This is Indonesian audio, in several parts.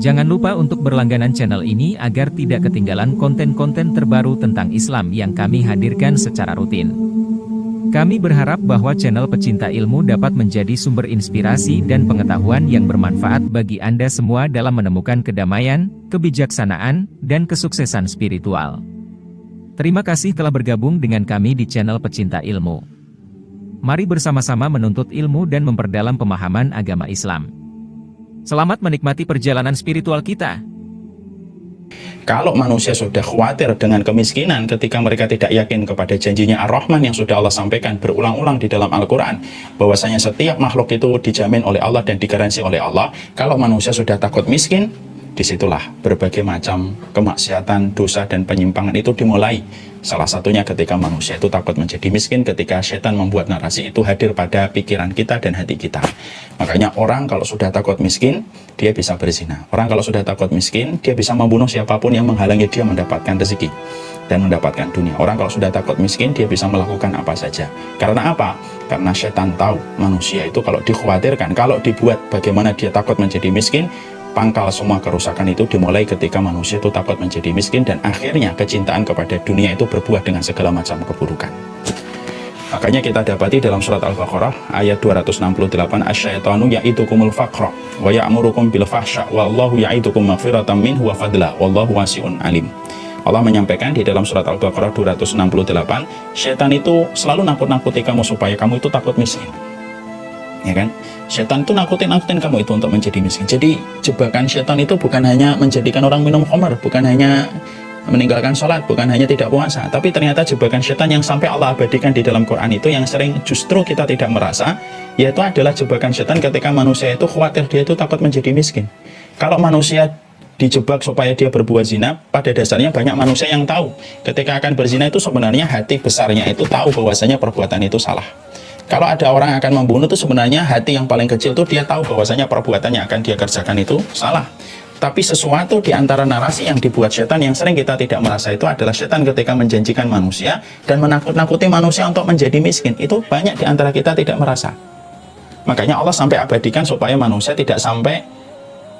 Jangan lupa untuk berlangganan channel ini agar tidak ketinggalan konten-konten terbaru tentang Islam yang kami hadirkan secara rutin. Kami berharap bahwa channel Pecinta Ilmu dapat menjadi sumber inspirasi dan pengetahuan yang bermanfaat bagi Anda semua dalam menemukan kedamaian, kebijaksanaan, dan kesuksesan spiritual. Terima kasih telah bergabung dengan kami di channel Pecinta Ilmu. Mari bersama-sama menuntut ilmu dan memperdalam pemahaman agama Islam. Selamat menikmati perjalanan spiritual kita. Kalau manusia sudah khawatir dengan kemiskinan ketika mereka tidak yakin kepada janjinya Ar-Rahman yang sudah Allah sampaikan berulang-ulang di dalam Al-Quran, bahwasanya setiap makhluk itu dijamin oleh Allah dan digaransi oleh Allah. Kalau manusia sudah takut miskin, disitulah berbagai macam kemaksiatan, dosa, dan penyimpangan itu dimulai. Salah satunya ketika manusia itu takut menjadi miskin, ketika setan membuat narasi itu hadir pada pikiran kita dan hati kita. Makanya orang kalau sudah takut miskin, dia bisa berzina. Orang kalau sudah takut miskin, dia bisa membunuh siapapun yang menghalangi dia mendapatkan rezeki dan mendapatkan dunia. Orang kalau sudah takut miskin, dia bisa melakukan apa saja. Karena apa? Karena setan tahu manusia itu kalau dikhawatirkan, kalau dibuat bagaimana dia takut menjadi miskin, pangkal semua kerusakan itu dimulai ketika manusia itu takut menjadi miskin, dan akhirnya kecintaan kepada dunia itu berbuah dengan segala macam keburukan. Makanya kita dapati dalam surat Al-Baqarah ayat 268, asyaitanu ya'idukumul faqra wa ya'murukum bil fahsya wallahu ya'idukum maghfiratan minhu wa fadla wallahu wasi'un alim. Allah menyampaikan di dalam surat Al-Baqarah 268, setan itu selalu nakut-nakuti kamu supaya kamu itu takut miskin. Ya kan? Setan itu nakutin kamu itu untuk menjadi miskin. Jadi jebakan setan itu bukan hanya menjadikan orang minum khamar, bukan hanya meninggalkan sholat, bukan hanya tidak puasa, tapi ternyata jebakan setan yang sampai Allah abadikan di dalam Quran itu yang sering justru kita tidak merasa, yaitu adalah jebakan setan ketika manusia itu khawatir dia itu takut menjadi miskin. Kalau manusia dijebak supaya dia berbuat zina, pada dasarnya banyak manusia yang tahu ketika akan berzina itu sebenarnya hati besarnya itu tahu bahwasanya perbuatan itu salah. Kalau ada orang akan membunuh itu sebenarnya hati yang paling kecil itu dia tahu bahwasanya perbuatan yang akan dia kerjakan itu salah. Tapi sesuatu di antara narasi yang dibuat setan yang sering kita tidak merasa itu adalah setan ketika menjanjikan manusia dan menakut-nakuti manusia untuk menjadi miskin. Itu banyak di antara kita tidak merasa. Makanya Allah sampai abadikan supaya manusia tidak sampai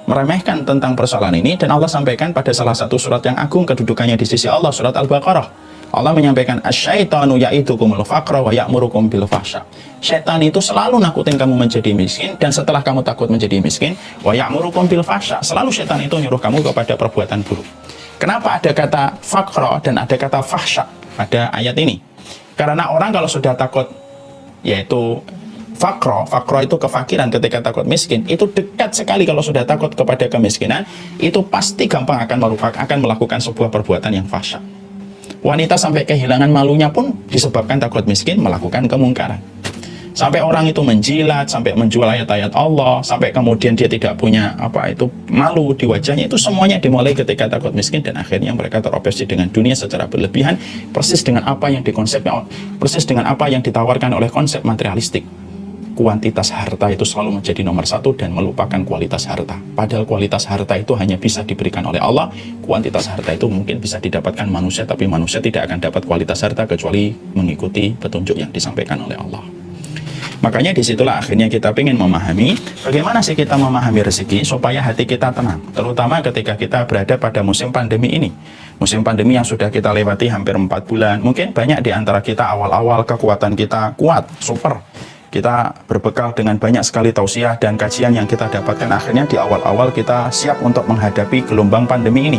meremehkan tentang persoalan ini, dan Allah sampaikan pada salah satu surat yang agung kedudukannya di sisi Allah, surat Al-Baqarah. Allah menyampaikan asyaitanu ya'idukumul faqra wa ya'murukum bil fahsya. Setan itu selalu nakutin kamu menjadi miskin, dan setelah kamu takut menjadi miskin, wa ya'murukum bil fahsya, selalu setan itu nyuruh kamu kepada perbuatan buruk. Kenapa ada kata faqra dan ada kata fahsya pada ayat ini? Karena orang kalau sudah takut, yaitu faqra itu kefakiran, ketika takut miskin, itu dekat sekali. Kalau sudah takut kepada kemiskinan, itu pasti gampang akan melakukan sebuah perbuatan yang fahsya. Wanita sampai kehilangan malunya pun disebabkan takut miskin melakukan kemungkaran. Sampai orang itu menjilat, sampai menjual ayat-ayat Allah, sampai kemudian dia tidak punya malu di wajahnya, itu semuanya dimulai ketika takut miskin, dan akhirnya mereka terobsesi dengan dunia secara berlebihan, persis dengan apa yang ditawarkan oleh konsep materialistik. Kuantitas harta itu selalu menjadi nomor satu dan melupakan kualitas harta. Padahal kualitas harta itu hanya bisa diberikan oleh Allah. Kuantitas harta itu mungkin bisa didapatkan manusia, tapi manusia tidak akan dapat kualitas harta kecuali mengikuti petunjuk yang disampaikan oleh Allah. Makanya disitulah akhirnya kita ingin memahami bagaimana sih kita memahami rezeki supaya hati kita tenang, terutama ketika kita berada pada musim pandemi ini. Musim pandemi yang sudah kita lewati hampir 4 bulan. Mungkin banyak di antara kita awal-awal kekuatan kita kuat, super. Kita berbekal dengan banyak sekali tausiah dan kajian yang kita dapatkan, akhirnya di awal-awal kita siap untuk menghadapi gelombang pandemi ini.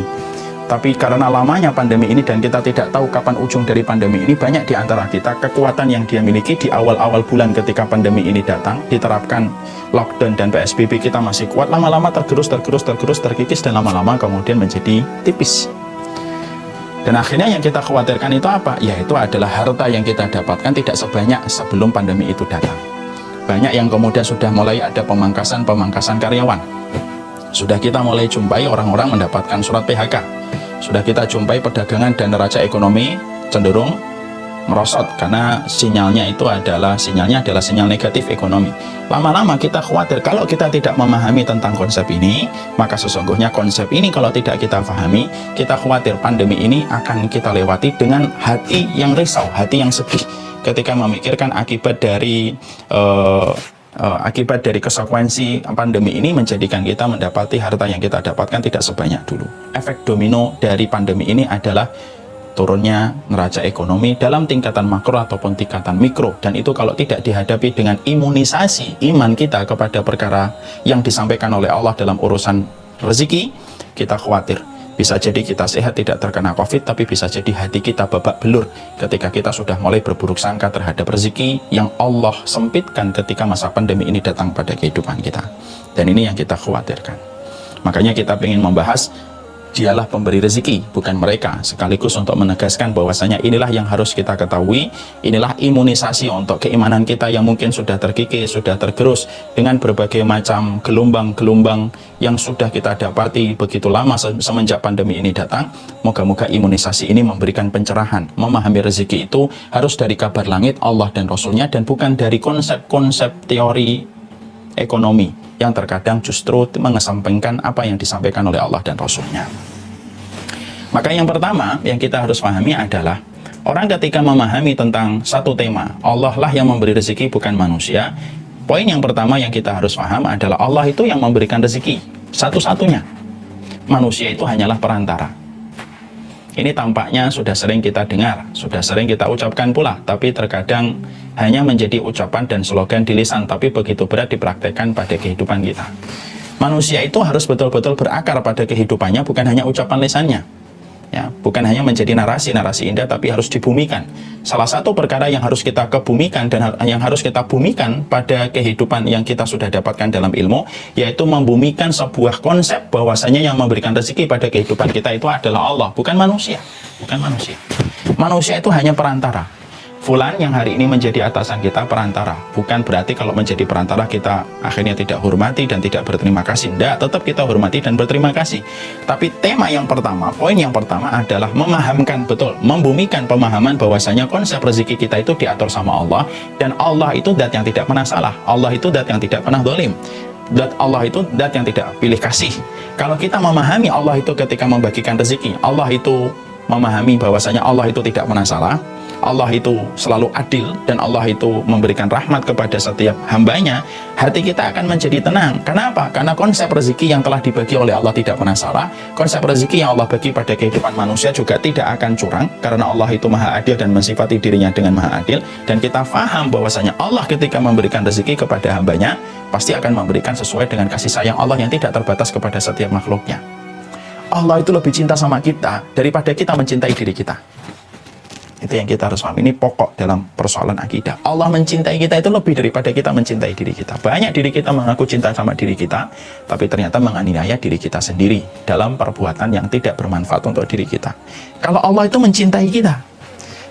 Tapi karena lamanya pandemi ini dan kita tidak tahu kapan ujung dari pandemi ini, banyak di antara kita kekuatan yang dia miliki di awal-awal bulan ketika pandemi ini datang, diterapkan lockdown dan PSBB, kita masih kuat, lama-lama tergerus, terkikis, dan lama-lama kemudian menjadi tipis. Dan akhirnya yang kita khawatirkan itu apa? Yaitu adalah harta yang kita dapatkan tidak sebanyak sebelum pandemi itu datang. Banyak yang kemudian sudah mulai ada pemangkasan karyawan. Sudah kita mulai jumpai orang-orang mendapatkan surat PHK. Sudah kita jumpai perdagangan dan neraca ekonomi cenderung merosot karena sinyalnya adalah sinyal negatif ekonomi. Lama-lama kita khawatir kalau kita tidak memahami tentang konsep ini, maka sesungguhnya konsep ini kalau tidak kita pahami, kita khawatir pandemi ini akan kita lewati dengan hati yang risau, hati yang sedih ketika memikirkan akibat dari akibat dari konsekuensi pandemi ini menjadikan kita mendapati harta yang kita dapatkan tidak sebanyak dulu. Efek domino dari pandemi ini adalah turunnya neraca ekonomi dalam tingkatan makro ataupun tingkatan mikro, dan itu kalau tidak dihadapi dengan imunisasi iman kita kepada perkara yang disampaikan oleh Allah dalam urusan rezeki, kita khawatir bisa jadi kita sehat tidak terkena COVID, tapi bisa jadi hati kita babak belur ketika kita sudah mulai berburuk sangka terhadap rezeki yang Allah sempitkan ketika masa pandemi ini datang pada kehidupan kita. Dan ini yang kita khawatirkan. Makanya kita ingin membahas Dialah pemberi rezeki, bukan mereka, sekaligus untuk menegaskan bahwasanya inilah yang harus kita ketahui, inilah imunisasi untuk keimanan kita yang mungkin sudah terkikis, sudah tergerus dengan berbagai macam gelombang-gelombang yang sudah kita dapati begitu lama semenjak pandemi ini datang. Moga-moga imunisasi ini memberikan pencerahan. Memahami rezeki itu harus dari kabar langit Allah dan Rasulnya, dan bukan dari konsep-konsep teori ekonomi yang terkadang justru mengesampingkan apa yang disampaikan oleh Allah dan Rasulnya. Maka yang pertama yang kita harus pahami adalah, orang ketika memahami tentang satu tema, Allah lah yang memberi rezeki bukan manusia, poin yang pertama yang kita harus paham adalah Allah itu yang memberikan rezeki satu-satunya, manusia itu hanyalah perantara. Ini tampaknya sudah sering kita dengar, sudah sering kita ucapkan pula, tapi terkadang hanya menjadi ucapan dan slogan di lisan, tapi begitu berat dipraktekkan pada kehidupan kita. Manusia itu harus betul-betul berakar pada kehidupannya, bukan hanya ucapan lisannya. Ya, bukan hanya menjadi narasi-narasi indah, tapi harus dibumikan. Salah satu perkara yang harus kita kebumikan dan yang harus kita bumikan pada kehidupan yang kita sudah dapatkan dalam ilmu, yaitu membumikan sebuah konsep bahwasanya yang memberikan rezeki pada kehidupan kita itu adalah Allah, bukan manusia. Bukan manusia. Manusia itu hanya perantara. Fulan yang hari ini menjadi atasan kita perantara. Bukan berarti kalau menjadi perantara kita akhirnya tidak hormati dan tidak berterima kasih. Tidak, tetap kita hormati dan berterima kasih. Tapi tema yang pertama, poin yang pertama adalah memahamkan betul, membumikan pemahaman bahwasanya konsep rezeki kita itu diatur sama Allah, dan Allah itu zat yang tidak pernah salah. Allah itu zat yang tidak pernah zalim. Allah itu zat yang tidak pilih kasih. Kalau kita memahami Allah itu ketika membagikan rezeki, Allah itu memahami bahwasanya Allah itu tidak pernah salah, Allah itu selalu adil, dan Allah itu memberikan rahmat kepada setiap hambanya, hati kita akan menjadi tenang. Kenapa? Karena konsep rezeki yang telah dibagi oleh Allah tidak pernah salah. Konsep rezeki yang Allah bagi pada kehidupan manusia juga tidak akan curang, karena Allah itu maha adil dan mensifati dirinya dengan maha adil. Dan kita faham bahwasanya Allah ketika memberikan rezeki kepada hambanya, pasti akan memberikan sesuai dengan kasih sayang Allah yang tidak terbatas kepada setiap makhluknya. Allah itu lebih cinta sama kita daripada kita mencintai diri kita. Itu yang kita harus paham. Ini pokok dalam persoalan akidah. Allah mencintai kita itu lebih daripada kita mencintai diri kita. Banyak diri kita mengaku cinta sama diri kita, tapi ternyata menganiaya diri kita sendiri dalam perbuatan yang tidak bermanfaat untuk diri kita. Kalau Allah itu mencintai kita,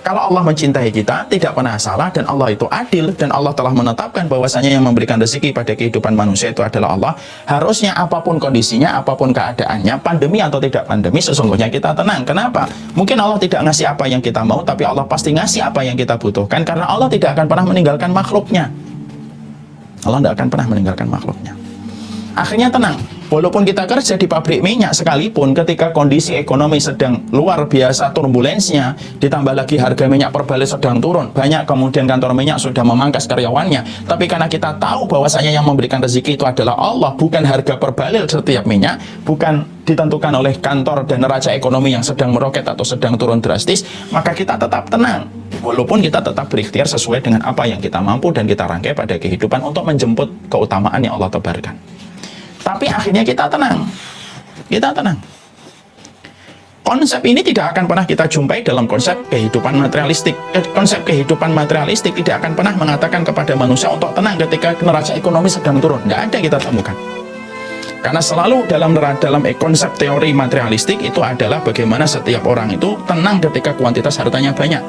kalau Allah mencintai kita, tidak pernah salah, dan Allah itu adil, dan Allah telah menetapkan bahwasanya yang memberikan rezeki pada kehidupan manusia itu adalah Allah, harusnya apapun kondisinya, apapun keadaannya, pandemi atau tidak pandemi, sesungguhnya kita tenang. Kenapa? Mungkin Allah tidak ngasih apa yang kita mau, tapi Allah pasti ngasih apa yang kita butuhkan, karena Allah tidak akan pernah meninggalkan makhluknya. Allah tidak akan pernah meninggalkan makhluknya. Akhirnya tenang. Walaupun kita kerja di pabrik minyak sekalipun, ketika kondisi ekonomi sedang luar biasa turbulensnya, ditambah lagi harga minyak per barel sedang turun, banyak kemudian kantor minyak sudah memangkas karyawannya, tapi karena kita tahu bahwasanya yang memberikan rezeki itu adalah Allah, bukan harga per barel setiap minyak, bukan ditentukan oleh kantor dan neraca ekonomi yang sedang meroket atau sedang turun drastis, maka kita tetap tenang. Walaupun kita tetap berikhtiar sesuai dengan apa yang kita mampu dan kita rangkai pada kehidupan untuk menjemput keutamaan yang Allah tebarkan. Tapi akhirnya kita tenang. Kita tenang. Konsep ini tidak akan pernah kita jumpai dalam konsep kehidupan materialistik. Konsep kehidupan materialistik tidak akan pernah mengatakan kepada manusia untuk tenang ketika neraca ekonomi sedang turun. Nggak ada kita temukan. Karena selalu dalam konsep teori materialistik itu adalah bagaimana setiap orang itu tenang ketika kuantitas hartanya banyak.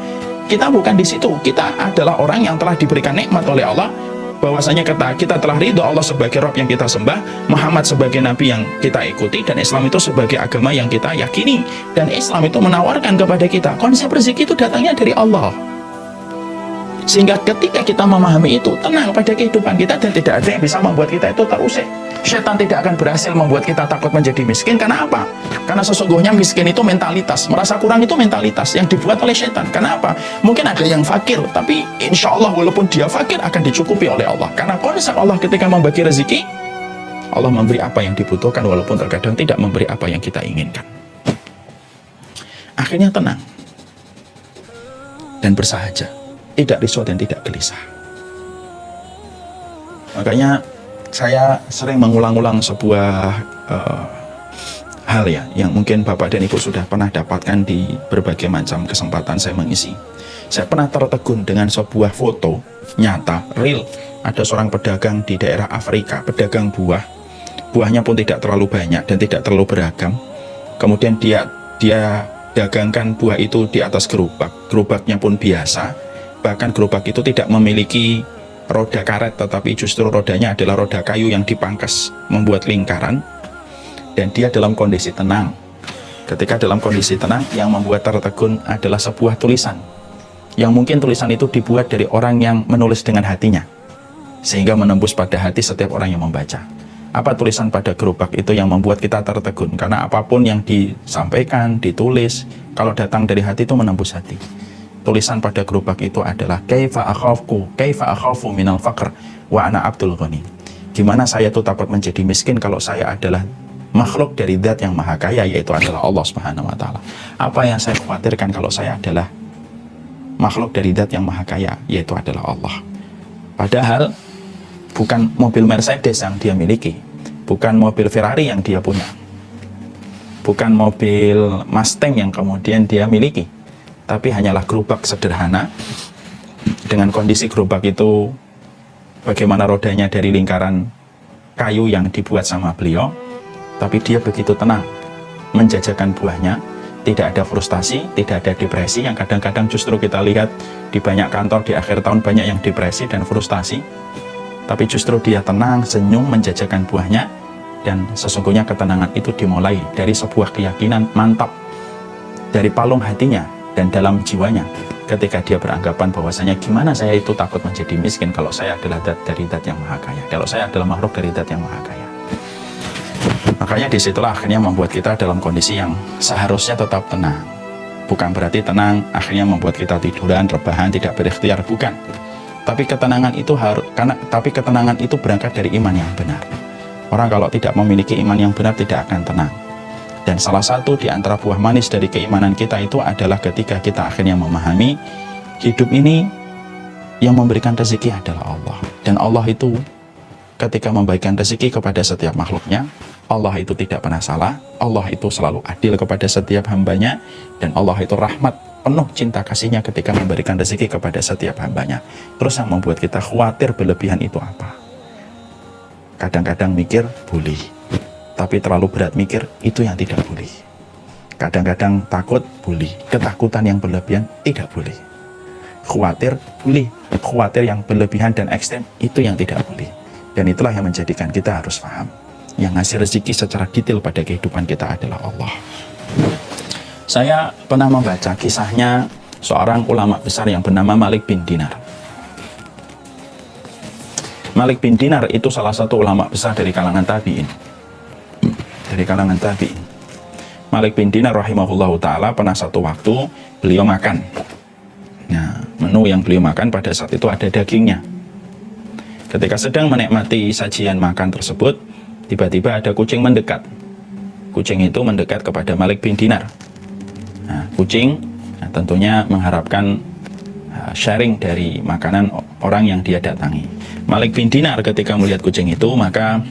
Kita bukan di situ. Kita adalah orang yang telah diberikan nikmat oleh Allah, bahwasanya kita telah ridho Allah sebagai Rabb yang kita sembah, Muhammad sebagai Nabi yang kita ikuti, dan Islam itu sebagai agama yang kita yakini. Dan Islam itu menawarkan kepada kita konsep rezeki itu datangnya dari Allah. Sehingga ketika kita memahami itu, tenang pada kehidupan kita dan tidak ada yang bisa membuat kita itu terusik. Setan tidak akan berhasil membuat kita takut menjadi miskin. Karena apa? Karena sesungguhnya miskin itu mentalitas. Merasa kurang itu mentalitas yang dibuat oleh setan. Kenapa? Mungkin ada yang fakir, tapi insya Allah walaupun dia fakir akan dicukupi oleh Allah. Karena konsep Allah ketika membagi rezeki, Allah memberi apa yang dibutuhkan walaupun terkadang tidak memberi apa yang kita inginkan. Akhirnya tenang dan bersahaja, tidak risau dan tidak gelisah. Makanya saya sering mengulang-ulang sebuah hal ya, yang mungkin Bapak dan Ibu sudah pernah dapatkan di berbagai macam kesempatan saya mengisi. Saya pernah tertegun dengan sebuah foto nyata, real. Ada seorang pedagang di daerah Afrika, pedagang buah. Buahnya pun tidak terlalu banyak dan tidak terlalu beragam. Kemudian dia dagangkan buah itu di atas gerobak. Gerobaknya pun biasa. Bahkan gerobak itu tidak memiliki roda karet, tetapi justru rodanya adalah roda kayu yang dipangkas membuat lingkaran. Dan dia dalam kondisi tenang. Ketika dalam kondisi tenang, yang membuat tertegun adalah sebuah tulisan, yang mungkin tulisan itu dibuat dari orang yang menulis dengan hatinya, sehingga menembus pada hati setiap orang yang membaca. Apa tulisan pada gerobak itu yang membuat kita tertegun? Karena apapun yang disampaikan, ditulis, kalau datang dari hati itu menembus hati. Tulisan pada gerobak itu adalah kaifa akhafu minal faqr wa ana abdul ghani. Gimana saya itu takut menjadi miskin kalau saya adalah makhluk dari zat yang maha kaya, yaitu adalah Allah Subhanahu wa taala. Apa yang saya khawatirkan kalau saya adalah makhluk dari zat yang maha kaya, yaitu adalah Allah. Padahal bukan mobil Mercedes yang dia miliki, bukan mobil Ferrari yang dia punya, bukan mobil Mustang yang kemudian dia miliki, tapi hanyalah gerobak sederhana. Dengan kondisi gerobak itu bagaimana rodanya dari lingkaran kayu yang dibuat sama beliau, tapi dia begitu tenang menjajakan buahnya. Tidak ada frustasi, tidak ada depresi, yang kadang-kadang justru kita lihat di banyak kantor di akhir tahun banyak yang depresi dan frustasi. Tapi justru dia tenang, senyum menjajakan buahnya. Dan sesungguhnya ketenangan itu dimulai dari sebuah keyakinan mantap dari palung hatinya dan dalam jiwanya, ketika dia beranggapan bahwasanya gimana saya itu takut menjadi miskin kalau saya adalah zat dari zat yang maha kaya, kalau saya adalah makhluk dari zat yang maha kaya. Makanya disitulah akhirnya membuat kita dalam kondisi yang seharusnya tetap tenang. Bukan berarti tenang akhirnya membuat kita tiduran, rebahan, tidak berikhtiar, bukan. Tapi ketenangan itu berangkat dari iman yang benar. Orang kalau tidak memiliki iman yang benar tidak akan tenang. Dan salah satu di antara buah manis dari keimanan kita itu adalah ketika kita akhirnya memahami hidup ini yang memberikan rezeki adalah Allah. Dan Allah itu ketika memberikan rezeki kepada setiap makhluknya, Allah itu tidak pernah salah. Allah itu selalu adil kepada setiap hambanya. Dan Allah itu rahmat, penuh cinta kasihnya ketika memberikan rezeki kepada setiap hambanya. Terus yang membuat kita khawatir berlebihan itu apa? Kadang-kadang mikir boleh, tapi terlalu berat mikir itu yang tidak boleh. Kadang-kadang takut boleh, ketakutan yang berlebihan tidak boleh. Khawatir boleh, khawatir yang berlebihan dan ekstrem itu yang tidak boleh. Dan itulah yang menjadikan kita harus paham, yang ngasih rezeki secara detail pada kehidupan kita adalah Allah. Saya pernah membaca kisahnya seorang ulama besar yang bernama Malik bin Dinar. Malik bin Dinar itu salah satu ulama besar dari kalangan tabi'in. Malik bin Dinar rahimahullahu ta'ala pernah satu waktu beliau makan. Nah, menu yang beliau makan pada saat itu ada dagingnya. Ketika sedang menikmati sajian makan tersebut, tiba-tiba ada kucing mendekat. Kucing itu mendekat kepada Malik bin Dinar. Nah, kucing tentunya mengharapkan sharing dari makanan orang yang dia datangi. Malik bin Dinar ketika melihat kucing itu, maka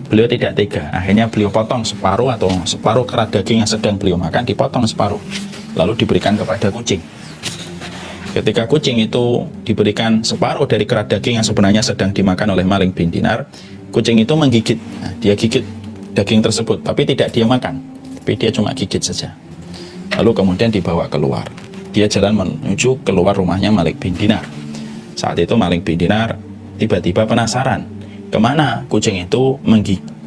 beliau tidak tega. Akhirnya beliau potong separuh kerat daging yang sedang beliau makan, dipotong separuh, lalu diberikan kepada kucing. Ketika kucing itu diberikan separuh dari kerat daging yang sebenarnya sedang dimakan oleh Malik bin Dinar, kucing itu menggigit. Nah, dia gigit daging tersebut, tapi tidak dia makan, tapi dia cuma gigit saja. Lalu kemudian dibawa keluar. Dia jalan menuju keluar rumahnya Malik bin Dinar. Saat itu Malik bin Dinar tiba-tiba penasaran, kemana kucing itu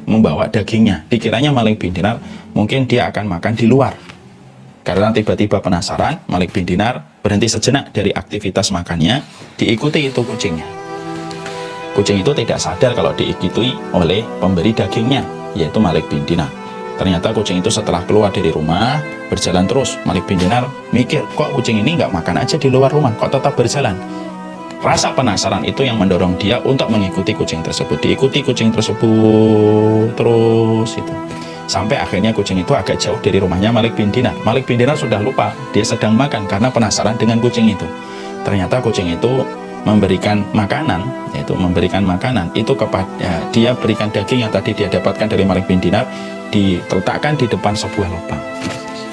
membawa dagingnya. Dikiranya Malik bin Dinar mungkin dia akan makan di luar. Karena tiba-tiba penasaran, Malik bin Dinar berhenti sejenak dari aktivitas makannya, diikuti itu kucingnya. Kucing itu tidak sadar kalau diikuti oleh pemberi dagingnya, yaitu Malik bin Dinar. Ternyata kucing itu setelah keluar dari rumah, berjalan terus. Malik bin Dinar mikir, kok kucing ini nggak makan aja di luar rumah, kok tetap berjalan? Rasa penasaran itu yang mendorong dia untuk mengikuti kucing tersebut. Diikuti kucing tersebut terus itu. Sampai akhirnya kucing itu agak jauh dari rumahnya Malik bin Dinar. Malik bin Dinar sudah lupa dia sedang makan karena penasaran dengan kucing itu. Ternyata kucing itu memberikan makanan, yaitu memberikan makanan itu kepada dia, berikan daging yang tadi dia dapatkan dari Malik bin Dinar, diletakkan di depan sebuah lubang.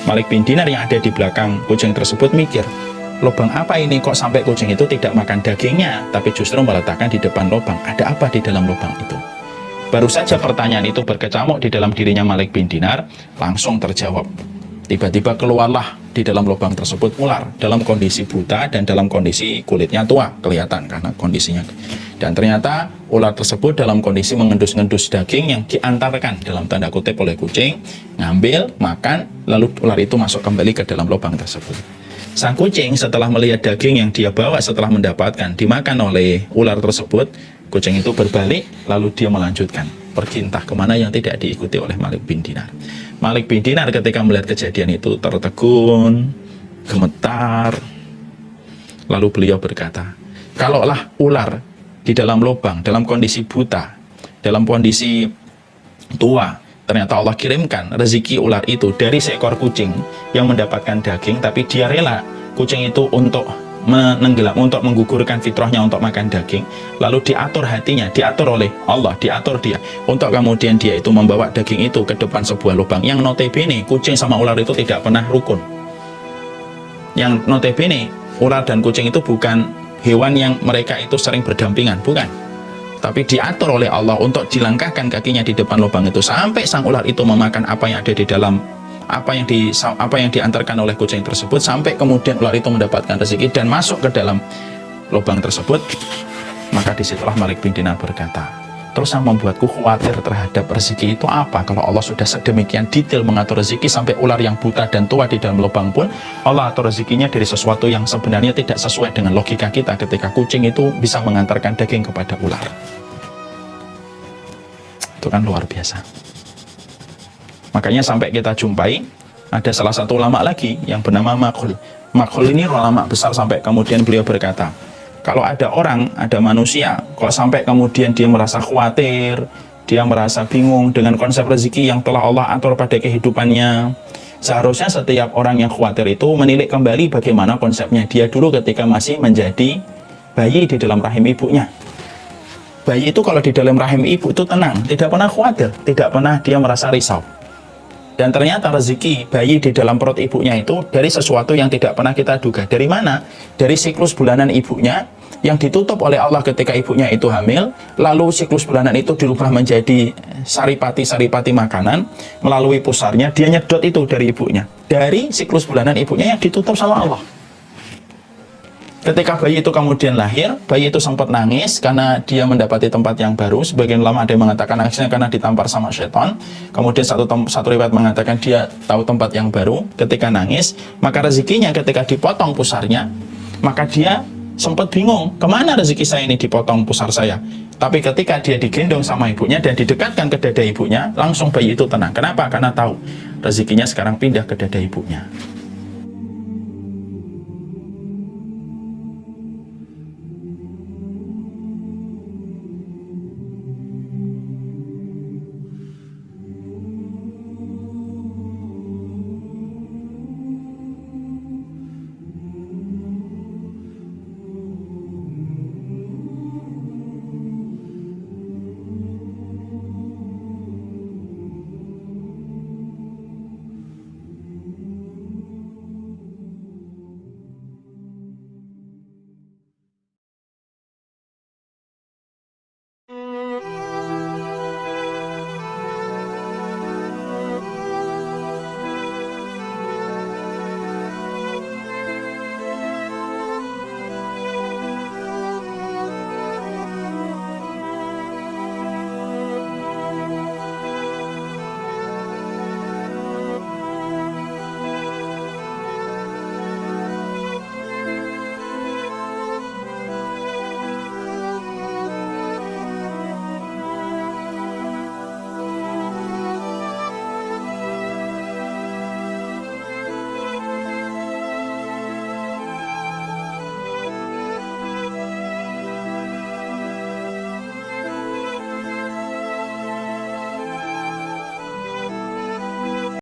Malik bin Dinar yang ada di belakang kucing tersebut mikir, lubang apa ini kok sampai kucing itu tidak makan dagingnya, tapi justru meletakkan di depan lubang. Ada apa di dalam lubang itu? Baru saja pertanyaan itu berkecamuk di dalam dirinya Malik bin Dinar, langsung terjawab. Tiba-tiba keluarlah di dalam lubang tersebut ular dalam kondisi buta dan dalam kondisi kulitnya tua, kelihatan karena kondisinya. Dan ternyata ular tersebut dalam kondisi mengendus-ngendus daging yang diantarkan dalam tanda kutip oleh kucing, ngambil, makan, lalu ular itu masuk kembali ke dalam lubang tersebut. Sang kucing setelah melihat daging yang dia bawa setelah mendapatkan dimakan oleh ular tersebut, kucing itu berbalik, lalu dia melanjutkan pergi entah kemana yang tidak diikuti oleh Malik bin Dinar. Malik bin Dinar ketika melihat kejadian itu tertegun, gemetar, lalu beliau berkata, kalaulah ular di dalam lubang, dalam kondisi buta, dalam kondisi tua, ternyata Allah kirimkan rezeki ular itu dari seekor kucing yang mendapatkan daging, tapi dia rela kucing itu untuk menenggelam, untuk menggugurkan fitrahnya untuk makan daging, lalu diatur hatinya, diatur oleh Allah, diatur dia untuk kemudian dia itu membawa daging itu ke depan sebuah lubang yang notabene kucing sama ular itu tidak pernah rukun, yang notabene ular dan kucing itu bukan hewan yang mereka itu sering berdampingan, bukan, tapi diatur oleh Allah untuk dilangkahkan kakinya di depan lubang itu sampai sang ular itu memakan apa yang ada di dalam, apa yang diantarkan oleh kucing tersebut, sampai kemudian ular itu mendapatkan rezeki dan masuk ke dalam lubang tersebut. Maka disitulah Malik bin Dinar berkata, terus yang membuatku khawatir terhadap rezeki itu apa? Kalau Allah sudah sedemikian detail mengatur rezeki sampai ular yang buta dan tua di dalam lubang pun Allah atur rezekinya dari sesuatu yang sebenarnya tidak sesuai dengan logika kita, ketika kucing itu bisa mengantarkan daging kepada ular. Itu kan luar biasa. Makanya sampai kita jumpai ada salah satu ulama lagi yang bernama Makhul. Makhul ini ulama besar sampai kemudian beliau berkata, kalau ada orang, ada manusia, kalau sampai kemudian dia merasa khawatir, dia merasa bingung dengan konsep rezeki yang telah Allah atur pada kehidupannya, seharusnya setiap orang yang khawatir itu menilik kembali bagaimana konsepnya dia dulu ketika masih menjadi bayi di dalam rahim ibunya. Bayi itu kalau di dalam rahim ibu itu tenang, tidak pernah khawatir, tidak pernah dia merasa risau. Dan ternyata rezeki bayi di dalam perut ibunya itu dari sesuatu yang tidak pernah kita duga. Dari mana? Dari siklus bulanan ibunya yang ditutup oleh Allah ketika ibunya itu hamil, lalu siklus bulanan itu dirubah menjadi saripati-saripati makanan, melalui pusarnya dia nyedot itu dari ibunya, dari siklus bulanan ibunya yang ditutup sama Allah. Ketika bayi itu kemudian lahir, bayi itu sempat nangis karena dia mendapati tempat yang baru. Sebagian ulama ada yang mengatakan nangisnya karena ditampar sama syaitan. Kemudian satu riwayat mengatakan dia tahu tempat yang baru. Ketika nangis, maka rezekinya ketika dipotong pusarnya, maka dia sempat bingung, kemana rezeki saya ini dipotong pusar saya. Tapi ketika dia digendong sama ibunya dan didekatkan ke dada ibunya, langsung bayi itu tenang. Kenapa? Karena tahu rezekinya sekarang pindah ke dada ibunya.